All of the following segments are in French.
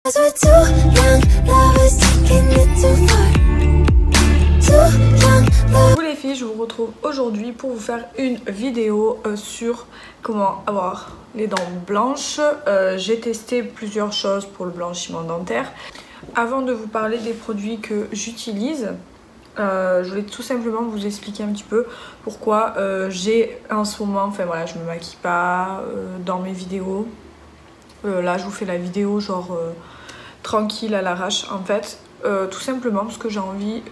Vous les filles, je vous retrouve aujourd'hui pour vous faire une vidéo sur comment avoir les dents blanches. J'ai testé plusieurs choses pour le blanchiment dentaire. Avant de vous parler des produits que j'utilise, je voulais tout simplement vous expliquer un petit peu pourquoi j'ai en ce moment, enfin voilà, je me maquille pas dans mes vidéos. Là je vous fais la vidéo genre tranquille à l'arrache en fait, tout simplement parce que j'ai envie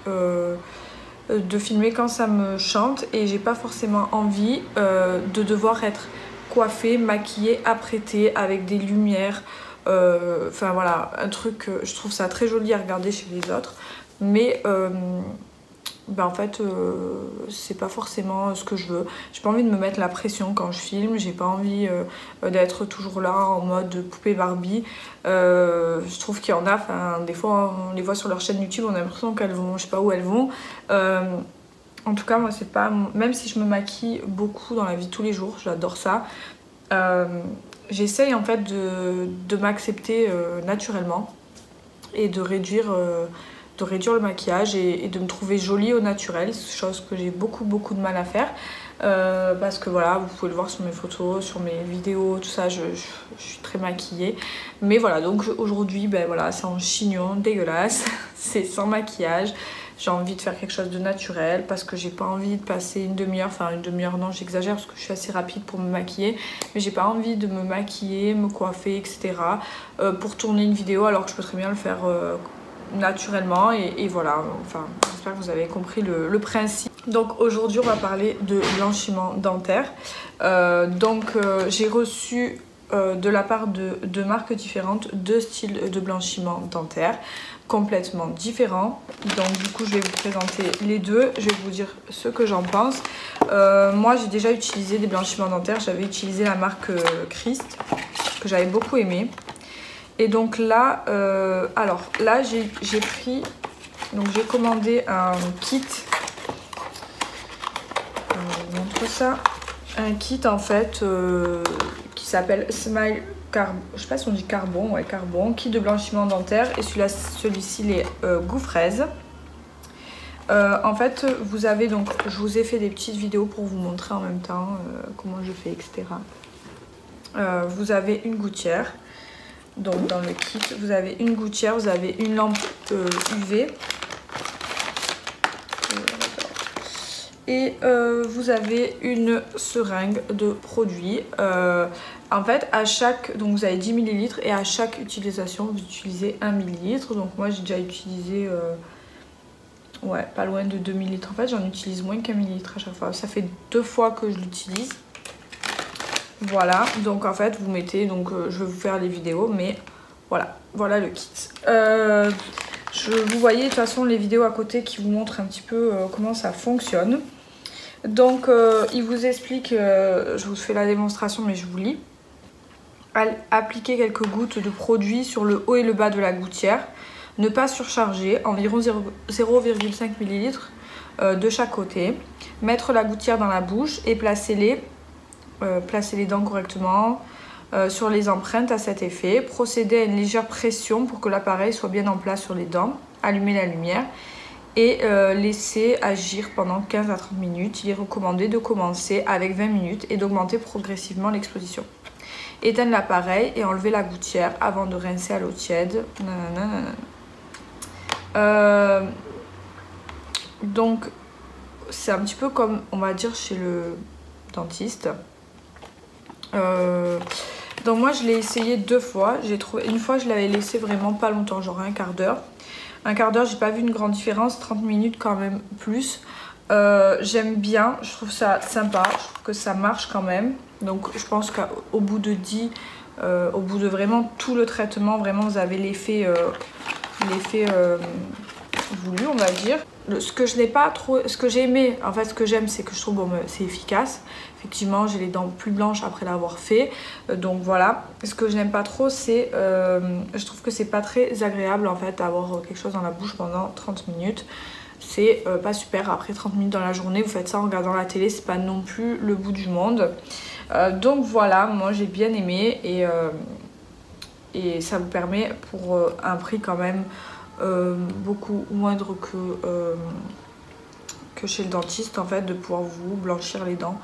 de filmer quand ça me chante et j'ai pas forcément envie de devoir être coiffée, maquillée, apprêtée avec des lumières, enfin voilà, un truc, je trouve ça très joli à regarder chez les autres, mais en fait c'est pas forcément ce que je veux. J'ai pas envie de me mettre la pression quand je filme, j'ai pas envie d'être toujours là en mode poupée Barbie. Je trouve qu'il y en a, enfin des fois on les voit sur leur chaîne YouTube, on a l'impression qu'elles vont, je sais pas où elles vont. En tout cas moi c'est pas, même si je me maquille beaucoup dans la vie de tous les jours, j'adore ça. J'essaye en fait de m'accepter naturellement et de réduire le maquillage et de me trouver jolie au naturel, chose que j'ai beaucoup de mal à faire, parce que voilà, vous pouvez le voir sur mes photos, sur mes vidéos, tout ça, je suis très maquillée, mais voilà, donc aujourd'hui ben voilà, c'est en chignon dégueulasse, c'est sans maquillage. J'ai envie de faire quelque chose de naturel parce que j'ai pas envie de passer une demi-heure, enfin une demi-heure non j'exagère parce que je suis assez rapide pour me maquiller, mais j'ai pas envie de me maquiller, me coiffer etc. Pour tourner une vidéo alors que je peux très bien le faire naturellement et voilà, enfin j'espère que vous avez compris le principe. Donc aujourd'hui on va parler de blanchiment dentaire. J'ai reçu de la part de marques différentes deux styles de blanchiment dentaire complètement différents, donc du coup je vais vous présenter les deux, je vais vous dire ce que j'en pense. Moi j'ai déjà utilisé des blanchiments dentaires, j'avais utilisé la marque Christ que j'avais beaucoup aimé. Et donc là, alors là j'ai pris, donc j'ai commandé un kit, je vous montre ça, un kit en fait qui s'appelle Smile Carbon, je sais pas si on dit carbon, ouais carbon, kit de blanchiment dentaire, et celui-ci les goût fraise. En fait vous avez donc, je vous ai fait des petites vidéos pour vous montrer en même temps comment je fais etc. Vous avez une gouttière. Donc dans le kit, vous avez une gouttière, vous avez une lampe UV et vous avez une seringue de produits. En fait, à chaque, donc vous avez 10 ml et à chaque utilisation, vous utilisez 1 ml. Donc moi j'ai déjà utilisé, ouais, pas loin de 2 ml. En fait, j'en utilise moins qu'un millilitre à chaque fois. Ça fait 2 fois que je l'utilise. Voilà, donc en fait vous mettez, donc je vais vous faire les vidéos, mais voilà le kit. Vous voyez de toute façon les vidéos à côté qui vous montrent un petit peu comment ça fonctionne. Donc il vous explique, je vous fais la démonstration mais je vous lis. Appliquez quelques gouttes de produit sur le haut et le bas de la gouttière. Ne pas surcharger, environ 0,5 ml de chaque côté. Mettre la gouttière dans la bouche et placer les dents correctement sur les empreintes à cet effet. Procédez à une légère pression pour que l'appareil soit bien en place sur les dents. Allumez la lumière et laissez agir pendant 15 à 30 minutes. Il est recommandé de commencer avec 20 minutes et d'augmenter progressivement l'exposition. Éteindre l'appareil et enlever la gouttière avant de rincer à l'eau tiède. Donc c'est un petit peu comme on va dire chez le dentiste. Donc moi je l'ai essayé 2 fois, j'ai trouvé, une fois je l'avais laissé vraiment pas longtemps, genre un quart d'heure. Un quart d'heure j'ai pas vu une grande différence, 30 minutes quand même plus. J'aime bien, je trouve ça sympa, je trouve que ça marche quand même. Donc je pense qu'au bout de 10, au bout de vraiment tout le traitement, vraiment vous avez l'effet voulu on va dire. Ce que je n'ai pas trop, ce que j'ai aimé, en fait ce que j'aime c'est que je trouve bon, c'est efficace. Effectivement j'ai les dents plus blanches après l'avoir fait, donc voilà. Ce que je n'aime pas trop c'est, je trouve que c'est pas très agréable en fait d'avoir quelque chose dans la bouche pendant 30 minutes. C'est pas super, après 30 minutes dans la journée vous faites ça en regardant la télé, c'est pas non plus le bout du monde. Donc voilà, moi j'ai bien aimé et ça vous permet pour un prix quand même beaucoup moindre que chez le dentiste en fait, de pouvoir vous blanchir les dents.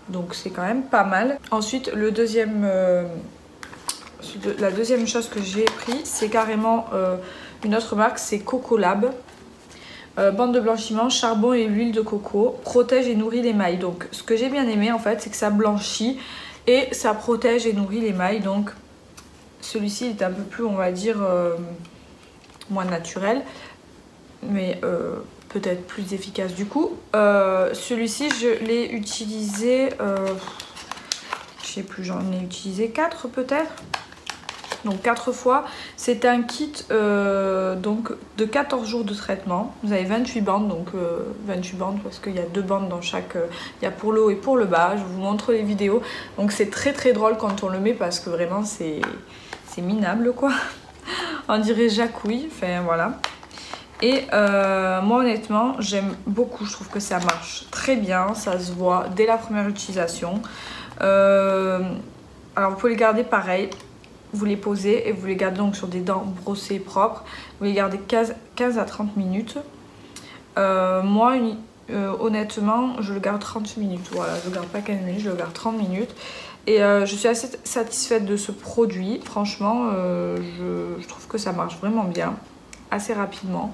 Donc c'est quand même pas mal. Ensuite la deuxième chose que j'ai pris, c'est carrément une autre marque, c'est Coco Lab. Bande de blanchiment, charbon et huile de coco, protège et nourrit l'émail. Donc ce que j'ai bien aimé en fait, c'est que ça blanchit et ça protège et nourrit l'émail. Donc celui-ci est un peu plus, on va dire, moins naturel, mais peut-être plus efficace du coup. Celui-ci je l'ai utilisé, je sais plus, j'en ai utilisé 4 peut-être. Donc 4 fois, c'est un kit donc de 14 jours de traitement. Vous avez 28 bandes, donc 28 bandes parce qu'il y a 2 bandes dans chaque, il y a pour le haut et pour le bas. Je vous montre les vidéos. Donc c'est très drôle quand on le met parce que vraiment c'est minable quoi. On dirait jacouille, enfin voilà. Et moi honnêtement j'aime beaucoup, je trouve que ça marche très bien, ça se voit dès la première utilisation. Alors vous pouvez les garder pareil. Vous les posez et vous les gardez donc sur des dents brossées propres. Vous les gardez 15 à 30 minutes. Moi, honnêtement, je le garde 30 minutes. Voilà, je ne le garde pas 15 minutes, je le garde 30 minutes. Et je suis assez satisfaite de ce produit. Franchement, je trouve que ça marche vraiment bien, assez rapidement.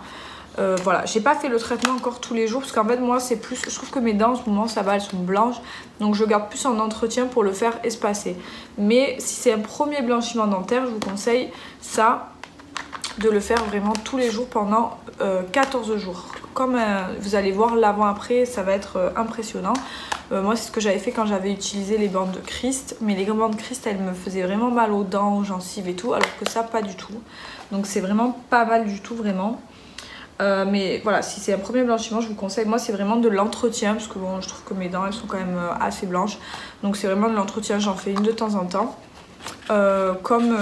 Voilà, j'ai pas fait le traitement encore tous les jours parce qu'en fait moi c'est plus, je trouve que mes dents en ce moment ça va, elles sont blanches, donc je garde plus en entretien pour le faire espacer. Mais si c'est un premier blanchiment dentaire, je vous conseille ça, de le faire vraiment tous les jours pendant 14 jours. Comme vous allez voir l'avant-après, ça va être impressionnant. Moi c'est ce que j'avais fait quand j'avais utilisé les bandes de Christ, mais les bandes de Christ elles me faisaient vraiment mal aux dents, aux gencives et tout, alors que ça pas du tout. Donc c'est vraiment pas mal du tout vraiment. Mais voilà, si c'est un premier blanchiment, je vous conseille, moi c'est vraiment de l'entretien parce que bon, je trouve que mes dents elles sont quand même assez blanches, donc c'est vraiment de l'entretien, j'en fais une de temps en temps, comme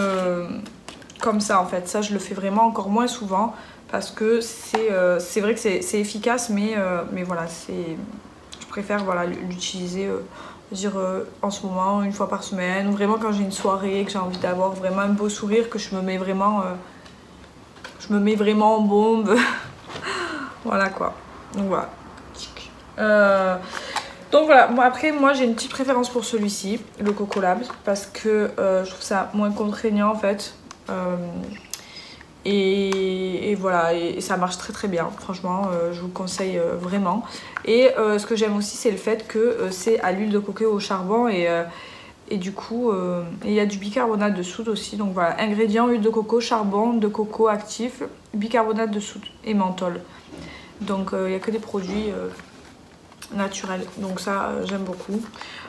ça en fait. Ça je le fais vraiment encore moins souvent parce que c'est vrai que c'est efficace, mais voilà, je préfère voilà, l'utiliser en ce moment une fois par semaine, ou vraiment quand j'ai une soirée, que j'ai envie d'avoir vraiment un beau sourire, que je me mets vraiment en bombe. Voilà quoi. Donc voilà. Donc voilà, après moi j'ai une petite préférence pour celui-ci, le Coco Lab, parce que je trouve ça moins contraignant en fait. Et voilà, et ça marche très bien, franchement, je vous le conseille vraiment. Et ce que j'aime aussi, c'est le fait que c'est à l'huile de coco au charbon et du coup, il y a du bicarbonate de soude aussi. Donc voilà, ingrédients, huile de coco, charbon de coco actif, bicarbonate de soude et menthol. Donc il n'y a que des produits naturels. Donc ça, j'aime beaucoup.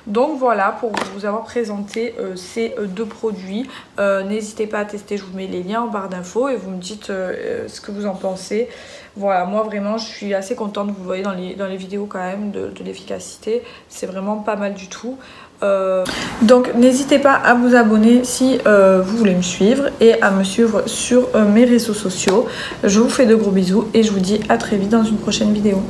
Donc voilà, pour vous avoir présenté ces 2 produits. N'hésitez pas à tester, je vous mets les liens en barre d'infos et vous me dites ce que vous en pensez. Voilà, moi vraiment je suis assez contente, vous le voyez dans les vidéos quand même, de l'efficacité. C'est vraiment pas mal du tout. Donc n'hésitez pas à vous abonner si vous voulez me suivre et à me suivre sur mes réseaux sociaux. Je vous fais de gros bisous et je vous dis à très vite dans une prochaine vidéo.